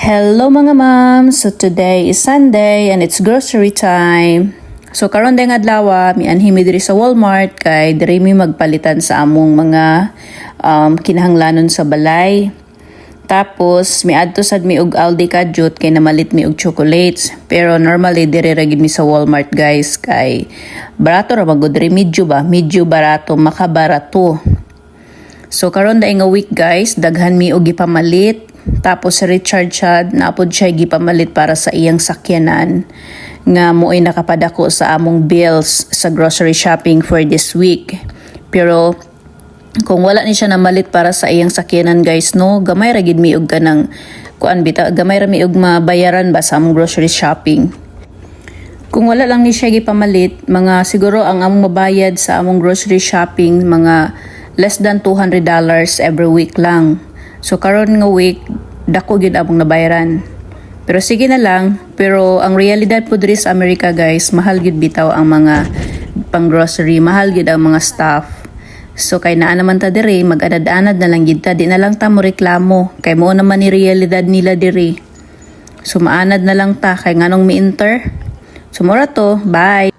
Hello mga ma'am! So today is Sunday and it's grocery time. So karon day nga adlaw mi anhi mi diri sa Walmart kay diri mi magpalitan sa among mga kinahanglanon sa balay. Tapos miadto sad mi og Aldi Kadjut kay namalit mi og chocolates. Pero normally diri ra gid mi sa Walmart guys kay barato ra magud diri medyo barato makabarato. So karon day nga week guys daghan mi og gipamalit. Tapos si Richard Chad naapod siya gipamalit para sa iyang sakyanan nga mo'y nakapadako sa among bills sa grocery shopping for this week. Pero kung wala ni siya namalit para sa iyang sakyanan guys no, gamay ra gid mi og kanang kuan bita, gamay ra mi og mabayaran ba sa among grocery shopping. Kung wala lang ni siya gipamalit, mga siguro ang among mabayad sa among grocery shopping mga less than $200 every week lang. So karon nga week dako gyud among nabayaran. Pero sige na lang, pero ang realidad po diri sa Amerika guys, mahal gyud bitaw ang mga pang grocery, mahal gyud ang mga stuff. So kay naa naman ta diri, mag-anad-anad na lang gyud ta, di na lang ta mo reklamo kay mo naman ni realidad nila diri. So maanad na lang ta kay nganong mi-enter. So mura to, bye.